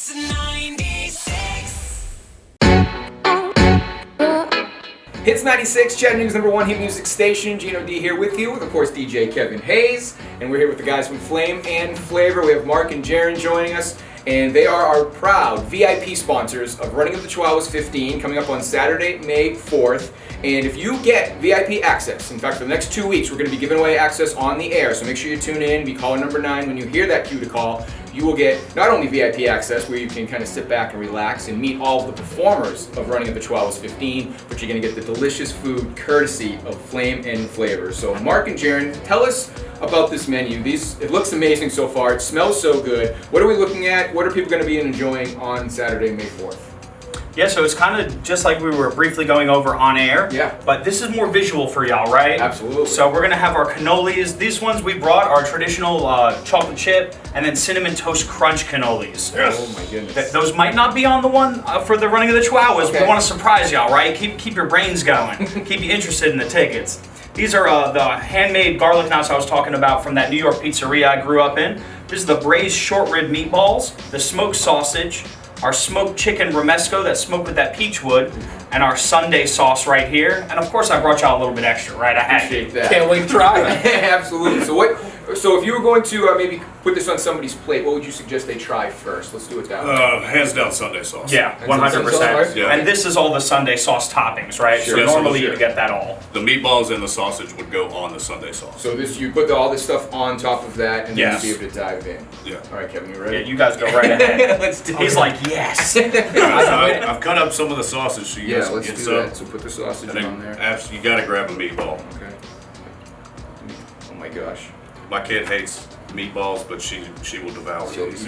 It's 96. Hits 96, Chattanooga's #1 hit music station. Gino D here with you, with of course DJ Kevin Hayes, and we're here with the guys from Flame and Flavor. We have Marc and Jaran joining us, and they are our proud VIP sponsors of Running of the Chihuahuas 15, coming up on Saturday, May 4th. And if you get VIP access, in fact, for the next 2 weeks, we're going to be giving away access on the air, so make sure you tune in, be caller number 9. When you hear that cue to call, you will get not only VIP access, where you can kind of sit back and relax and meet all of the performers of Running of the Chihuahuas 15, but you're going to get the delicious food courtesy of Flame and Flavor. So Marc and Jaran, tell us about this menu. It looks amazing so far. It smells so good. What are we looking at? What are people going to be enjoying on Saturday, May 4th? Yeah, so it's kind of just like we were briefly going over on air. Yeah. But this is more visual for y'all, right? Absolutely. So we're going to have our cannolis. These ones we brought are traditional chocolate chip and then cinnamon toast crunch cannolis. Yes. Oh my goodness. Those might not be on the one for the Running of the Chihuahuas. Okay. We want to surprise y'all, right? Keep your brains going. Keep you interested in the tickets. These are the handmade garlic knots I was talking about from that New York pizzeria I grew up in. This is the braised short rib meatballs, the smoked sausage, our smoked chicken romesco that's smoked with that peach wood, and our Sunday sauce right here. And of course I brought y'all a little bit extra, right? I had Appreciate to. that. Can't wait to try it. Absolutely. So if you were going to maybe put this on somebody's plate, what would you suggest they try first? Let's do it that way. Hands down Sunday sauce. Yeah, And some sauce, 100%. right? Yeah. And this is all the Sunday sauce toppings, right? Sure. So Yes, normally sure. you get that all. The meatballs and the sausage would go on the Sunday sauce. So you put all this stuff on top of that, and Yes. then you'll be able to dive in. Yeah. All right, Kevin, you Yeah, ready? you guys go right ahead. Let's do He's it. like, yes. I've cut up some of the sausage so you Yeah, guys can let's get do some. that. So put the sausage And on there. then you gotta grab a meatball. Okay. Oh my gosh. My kid hates meatballs, but she will devour those.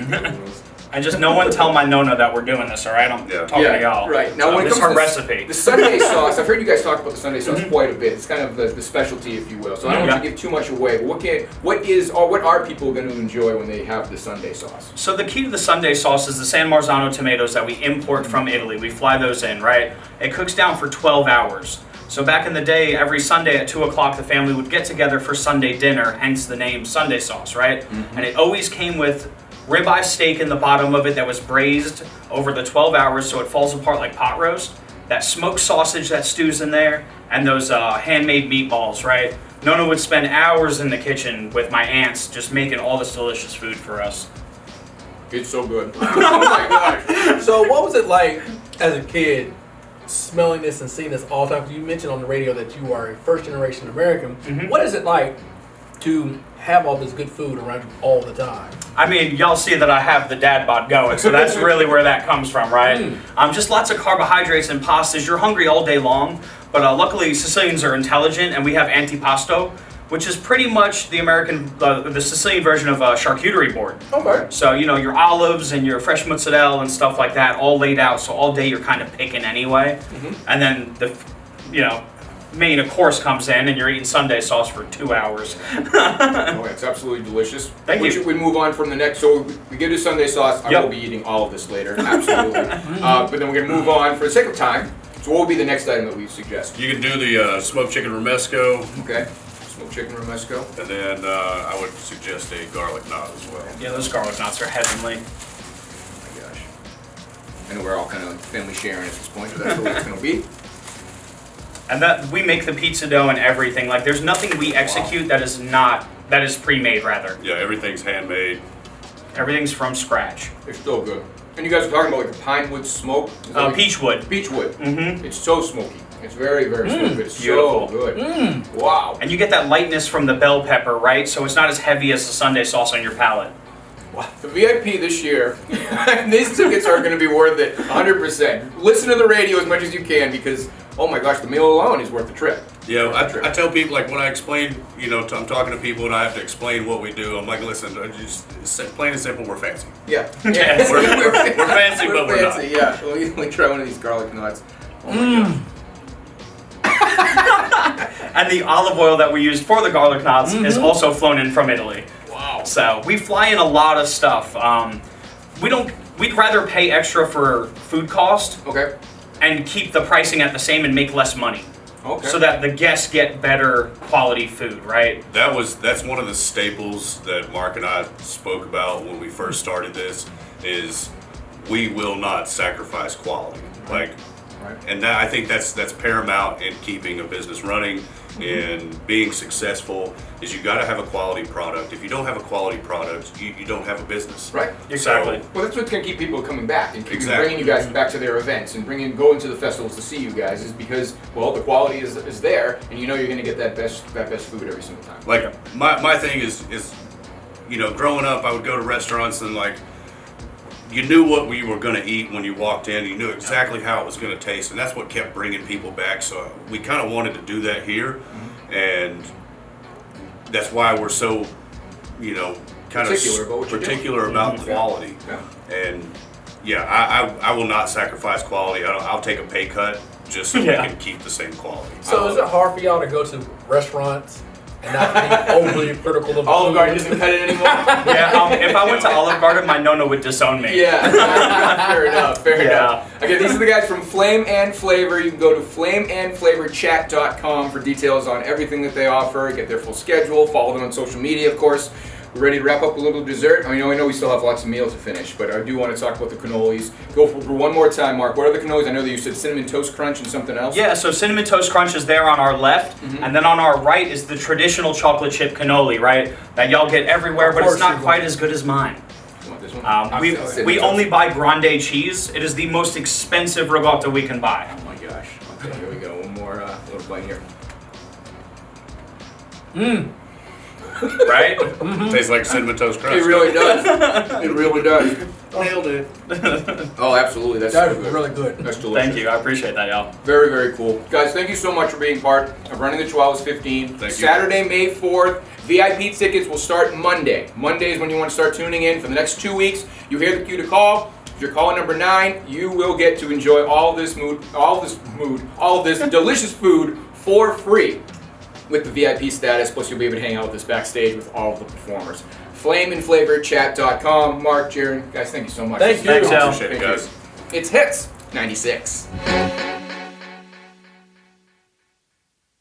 And just no one tell my Nona that we're doing this, all right? I'm Yeah. talking to y'all. Right. Now, So when it this is comes her to recipe. the Sunday sauce, I've heard you guys talk about the Sunday sauce quite a bit. It's kind of the specialty, if you will. So I don't want to give too much away. But what are people going to enjoy when they have the Sunday sauce? So the key to the Sunday sauce is the San Marzano tomatoes that we import from Italy. We fly those in, right? It cooks down for 12 hours. So back in the day, every Sunday at 2 o'clock, the family would get together for Sunday dinner, hence the name Sunday sauce, right? And it always came with ribeye steak in the bottom of it that was braised over the 12 hours so it falls apart like pot roast. That smoked sausage that stews in there, and those handmade meatballs, right? Nona would spend hours in the kitchen with my aunts just making all this delicious food for us. It's so good. Oh my gosh. So what was it like as a kid smelling this and seeing this all the time? 'Cause you mentioned on the radio that you are a first generation American. What is it like to have all this good food around you all the time? I mean, y'all see that I have the dad bod going, so that's really where that comes from, right? Just lots of carbohydrates and pastas. You're hungry all day long, but luckily Sicilians are intelligent, and we have antipasto, which is pretty much the the Sicilian version of a charcuterie board. Okay. So, your olives and your fresh mozzarella and stuff like that all laid out, so all day you're kind of picking anyway. And then main course comes in and you're eating Sunday sauce for 2 hours. Oh, it's absolutely delicious. Thank you. Should we move on from the next? So we get to Sunday sauce. I Yep. will be eating all of this later. Absolutely. But then we're going to move on for the sake of time. So what will be the next item that we suggest? You can do the smoked chicken romesco, Okay. Smoked chicken romesco. and then I would suggest a garlic knot as well. Yeah, those garlic knots are heavenly. Oh my gosh. I know we're all kind of family sharing at this point, but that's the way it's going to be. And that we make the pizza dough and everything. Like, there's nothing we execute that is pre-made, rather. Yeah, everything's handmade. Everything's from scratch. It's still good. And you guys are talking about like the pine wood smoke? Is that like- Peach wood. Peach wood. Mm-hmm. It's so smoky. It's very, very smoky. It's Beautiful. so good. Wow. And you get that lightness from the bell pepper, right? So it's not as heavy as the Sunday sauce on your palate. The VIP this year, these tickets are going to be worth it 100%. Listen to the radio as much as you can because, oh my gosh, the meal alone is worth the trip. Yeah, I tell people, like, when I explain, I'm talking to people and I have to explain what we do, I'm like, listen, plain and simple, we're fancy. Yeah. Yes. We're fancy, We're but we're not. fancy, yeah. We'll try one of these garlic knots. Oh my gosh. And the olive oil that we used for the garlic knots is also flown in from Italy. Wow. So we fly in a lot of stuff. We'd rather pay extra for food cost Okay. and keep the pricing at the same and make less money. Okay. So that the guests get better quality food, right? That's one of the staples that Marc and I spoke about when we first started this, is we will not sacrifice quality. Like, Right. and that, I think that's paramount in keeping a business running and being successful. Is you got to have a quality product. If you don't have a quality product, you don't have a business. Right. Exactly. Well, that's what's going to keep people coming back and keep Exactly. bringing you guys back to their events and going to the festivals to see you guys is because, well, the quality is there, and you know you're going to get that best food every single time. Like my thing is growing up, I would go to restaurants and like you knew what we were going to eat when you walked in. You knew exactly how it was going to taste, and that's what kept bringing people back. So we kind of wanted to do that here, and that's why we're so, kind Particular about what of you're particular about quality. Yeah. And yeah, I will not sacrifice quality. I'll take a pay cut just so we can keep the same quality. So is it hard for y'all to go to restaurants and not be overly critical of Olive food? Garden doesn't cut it anymore? Yeah, if I went to Olive Garden, my nonna would disown me. Yeah, fair enough, fair Yeah. enough. Okay, these are the guys from Flame and Flavor. You can go to flameandflavorchat.com for details on everything that they offer, get their full schedule, follow them on social media, of course. We're ready to wrap up a little dessert. I know we still have lots of meals to finish, but I do want to talk about the cannolis. Go for one more time, Mark. What are the cannolis? I know that you said Cinnamon Toast Crunch and something else. Yeah, so Cinnamon Toast Crunch is there on our left, and then on our right is the traditional chocolate chip cannoli, right? That y'all get everywhere, but it's not quite as good as mine. You want this one? We only buy grande cheese. It is the most expensive ricotta we can buy. Oh my gosh. Okay, here we go. One more little bite here. Right? Tastes like Cinnamon Toast Crunch. It really does. It really does. Nailed it. Oh, absolutely. That's That so is good. really good. That's delicious. Thank you. I appreciate that, y'all. Very, very cool. Guys, thank you so much for being part of Running the Chihuahuas 15. Thank you. Saturday, May 4th. VIP tickets will start Monday. Monday is when you want to start tuning in for the next 2 weeks. You hear the cue to call. If you're calling number 9, you will get to enjoy all this delicious food for free with the VIP status. Plus, you'll be able to hang out with us backstage with all of the performers. Flameandflavorchat.com. Marc, Jaran, guys, thank you so much. Thank you. Thanks, Al. Appreciate it, Thank you. guys. It's Hits 96.